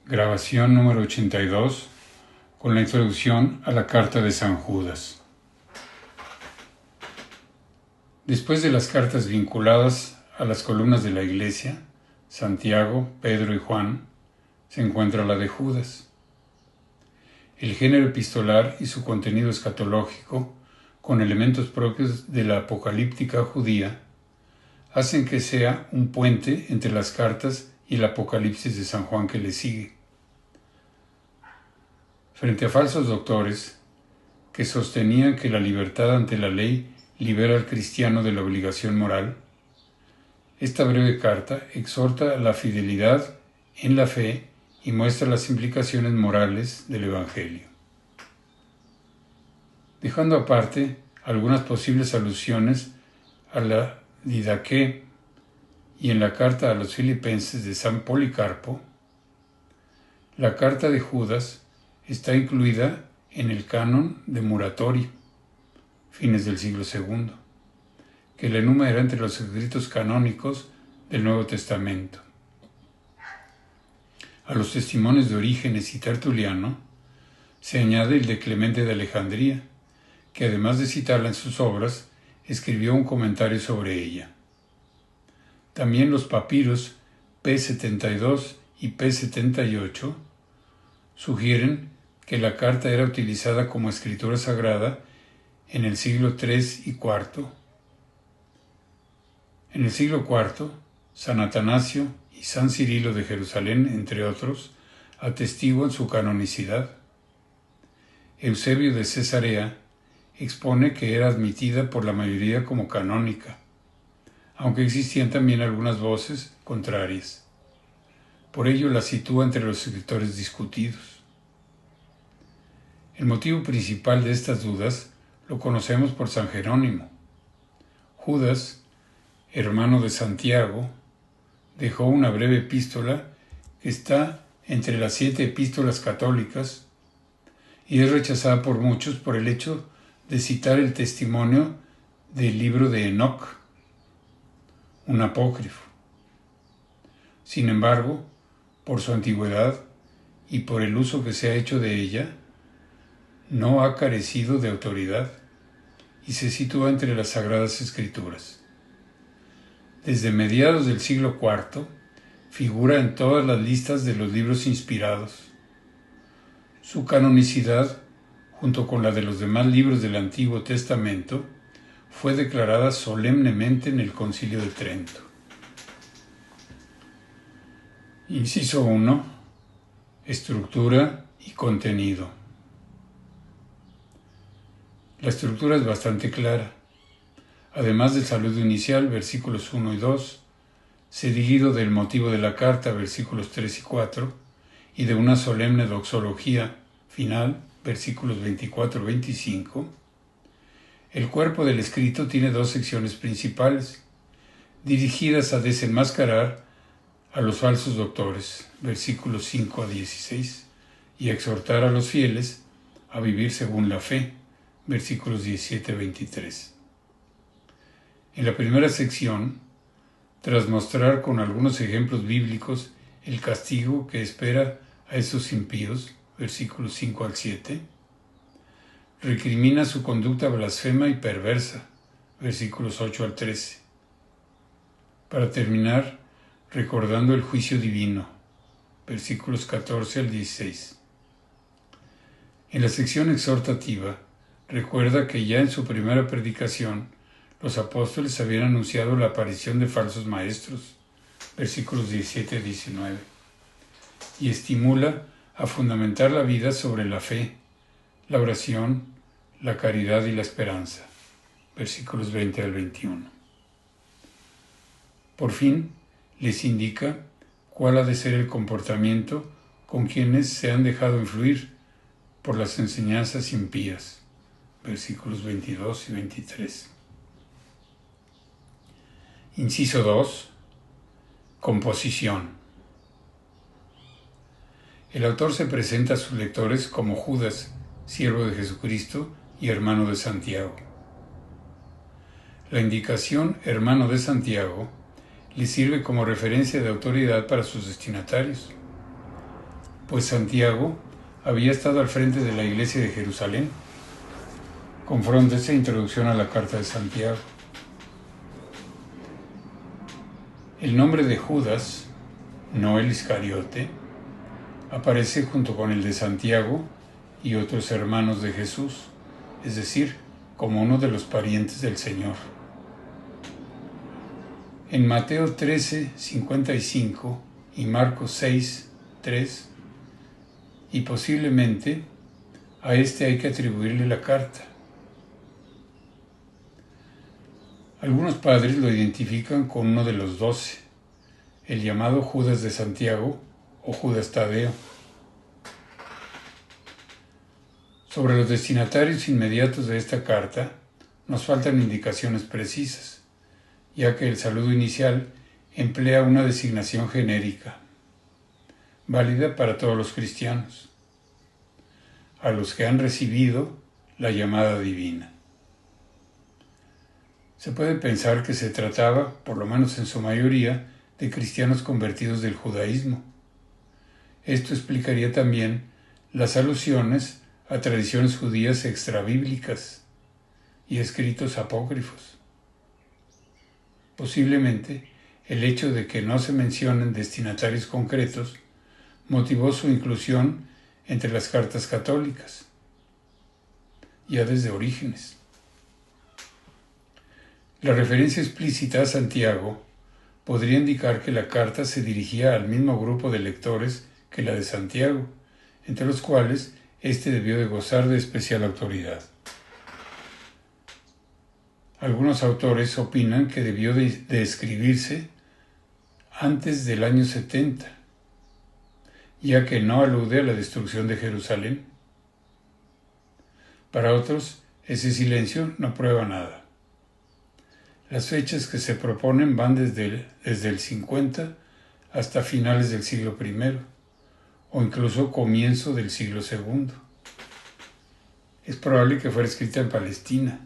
Grabación número 82, con la introducción a la carta de San Judas. Después de las cartas vinculadas a las columnas de la Iglesia, Santiago, Pedro y Juan, se encuentra la de Judas. El género epistolar y su contenido escatológico, con elementos propios de la apocalíptica judía, hacen que sea un puente entre las cartas y el Apocalipsis de San Juan que le sigue. Frente a falsos doctores que sostenían que la libertad ante la ley libera al cristiano de la obligación moral, esta breve carta exhorta a la fidelidad en la fe y muestra las implicaciones morales del Evangelio. Dejando aparte algunas posibles alusiones a la Didaqué y en la carta a los Filipenses de San Policarpo, la carta de Judas está incluida en el canon de Muratori, fines del siglo II, que la enumera entre los escritos canónicos del Nuevo Testamento. A los testimonios de Orígenes y Tertuliano se añade el de Clemente de Alejandría, que además de citarla en sus obras, escribió un comentario sobre ella. También los papiros P72 y P78 sugieren que la carta era utilizada como escritura sagrada en el siglo III y IV. En el siglo IV, San Atanasio y San Cirilo de Jerusalén, entre otros, atestiguan su canonicidad. Eusebio de Cesarea expone que era admitida por la mayoría como canónica, aunque existían también algunas voces contrarias. Por ello la sitúa entre los escritores discutidos. El motivo principal de estas dudas lo conocemos por San Jerónimo. Judas, hermano de Santiago, dejó una breve epístola que está entre las 7 epístolas católicas y es rechazada por muchos por el hecho de citar el testimonio del libro de Enoc, un apócrifo. Sin embargo, por su antigüedad y por el uso que se ha hecho de ella, no ha carecido de autoridad y se sitúa entre las Sagradas Escrituras. Desde mediados del siglo IV figura en todas las listas de los libros inspirados. Su canonicidad, junto con la de los demás libros del Antiguo Testamento, fue declarada solemnemente en el Concilio de Trento. Inciso 1. Estructura y contenido. La estructura es bastante clara. Además del saludo inicial, versículos 1 y 2, seguido del motivo de la carta, versículos 3 y 4, y de una solemne doxología final, versículos 24 y 25, el cuerpo del escrito tiene 2 secciones principales, dirigidas a desenmascarar a los falsos doctores, versículos 5 a 16, y a exhortar a los fieles a vivir según la fe, versículos 17 a 23. En la primera sección, tras mostrar con algunos ejemplos bíblicos el castigo que espera a esos impíos, versículos 5 al 7, recrimina su conducta blasfema y perversa, versículos 8 al 13, para terminar recordando el juicio divino, versículos 14 al 16. En la sección exhortativa, recuerda que ya en su primera predicación los apóstoles habían anunciado la aparición de falsos maestros, versículos 17 a 19, y estimula a fundamentar la vida sobre la fe, la oración, la caridad y la esperanza, versículos 20 al 21. Por fin, les indica cuál ha de ser el comportamiento con quienes se han dejado influir por las enseñanzas impías, versículos 22 y 23. Inciso 2. Composición. El autor se presenta a sus lectores como Judas, siervo de Jesucristo y hermano de Santiago. La indicación hermano de Santiago le sirve como referencia de autoridad para sus destinatarios. pues Santiago había estado al frente de la iglesia de Jerusalén. Confróntese introducción a la carta de Santiago. El nombre de Judas, no el Iscariote, aparece junto con el de Santiago y otros hermanos de Jesús, es decir, como uno de los parientes del Señor. En Mateo 13:55 y Marcos 6:3, y posiblemente a este hay que atribuirle la carta. Algunos padres lo identifican con uno de los 12, el llamado Judas de Santiago o Judas Tadeo. Sobre los destinatarios inmediatos de esta carta nos faltan indicaciones precisas, ya que el saludo inicial emplea una designación genérica, válida para todos los cristianos, a los que han recibido la llamada divina. Se puede pensar que se trataba, por lo menos en su mayoría, de cristianos convertidos del judaísmo. Esto explicaría también las alusiones a tradiciones judías extrabíblicas y escritos apócrifos. Posiblemente el hecho de que no se mencionen destinatarios concretos motivó su inclusión entre las cartas católicas, ya desde Orígenes. La referencia explícita a Santiago podría indicar que la carta se dirigía al mismo grupo de lectores que la de Santiago, entre los cuales éste debió de gozar de especial autoridad. Algunos autores opinan que debió de escribirse antes del año 70, ya que no alude a la destrucción de Jerusalén. Para otros, ese silencio no prueba nada. Las fechas que se proponen van desde el 50 hasta finales del siglo I, o incluso comienzo del siglo II. Es probable que fuera escrita en Palestina,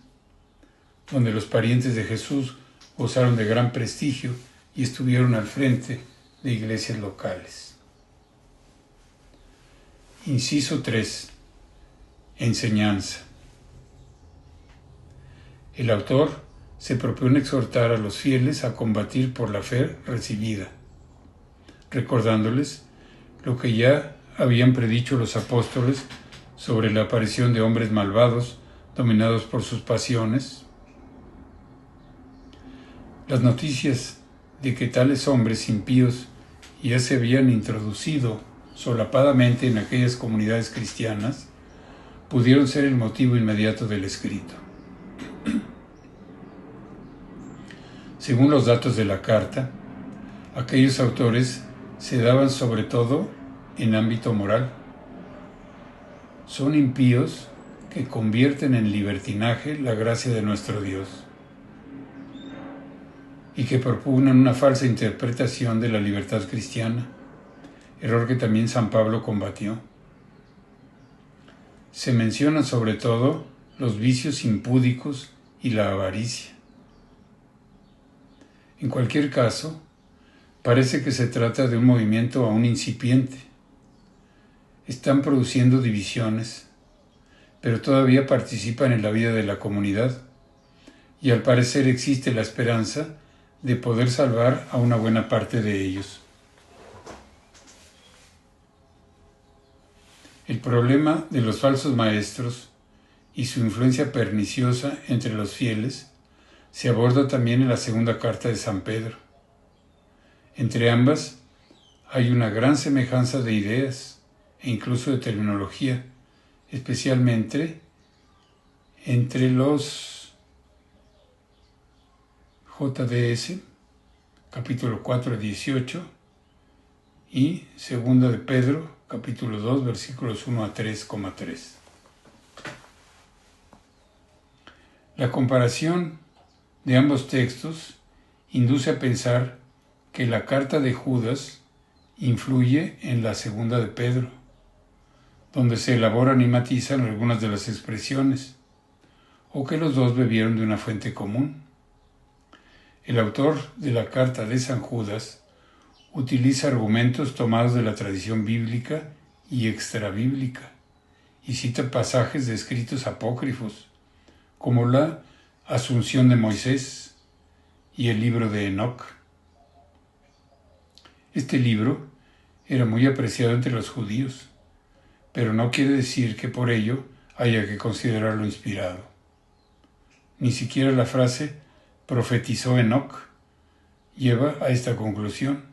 donde los parientes de Jesús gozaron de gran prestigio y estuvieron al frente de iglesias locales. Inciso 3. Enseñanza. El autor se propone exhortar a los fieles a combatir por la fe recibida, recordándoles lo que ya habían predicho los apóstoles sobre la aparición de hombres malvados dominados por sus pasiones. Las noticias de que tales hombres impíos ya se habían introducido solapadamente en aquellas comunidades cristianas pudieron ser el motivo inmediato del escrito. Según los datos de la carta, aquellos autores se daban sobre todo en ámbito moral. Son impíos que convierten en libertinaje la gracia de nuestro Dios y que propugnan una falsa interpretación de la libertad cristiana, error que también San Pablo combatió. Se mencionan sobre todo los vicios impúdicos y la avaricia. En cualquier caso, parece que se trata de un movimiento aún incipiente. Están produciendo divisiones, pero todavía participan en la vida de la comunidad, y al parecer existe la esperanza de poder salvar a una buena parte de ellos. El problema de los falsos maestros y su influencia perniciosa entre los fieles se aborda también en la segunda carta de San Pedro. Entre ambas hay una gran semejanza de ideas e incluso de terminología, especialmente entre los JDS, capítulo 4, 18, y segunda de Pedro, capítulo 2, versículos 1 a 3,3. La comparación de ambos textos induce a pensar que la carta de Judas influye en la segunda de Pedro, donde se elaboran y matizan algunas de las expresiones, o que los dos bebieron de una fuente común. El autor de la carta de San Judas utiliza argumentos tomados de la tradición bíblica y extrabíblica, y cita pasajes de escritos apócrifos, como la Asunción de Moisés y el libro de Enoc. Este libro era muy apreciado entre los judíos, pero no quiere decir que por ello haya que considerarlo inspirado. Ni siquiera la frase profetizó Enoc lleva a esta conclusión,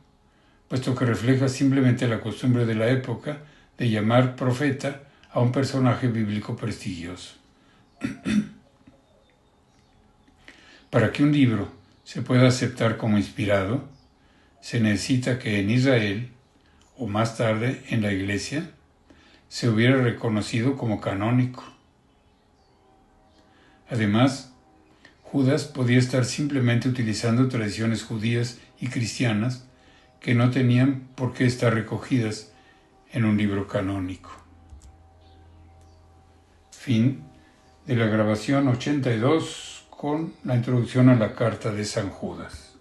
puesto que refleja simplemente la costumbre de la época de llamar profeta a un personaje bíblico prestigioso. Para que un libro se pueda aceptar como inspirado, se necesita que en Israel, o más tarde en la Iglesia, se hubiera reconocido como canónico. Además, Judas podía estar simplemente utilizando tradiciones judías y cristianas que no tenían por qué estar recogidas en un libro canónico. Fin de la grabación 82 con la introducción a la carta de San Judas.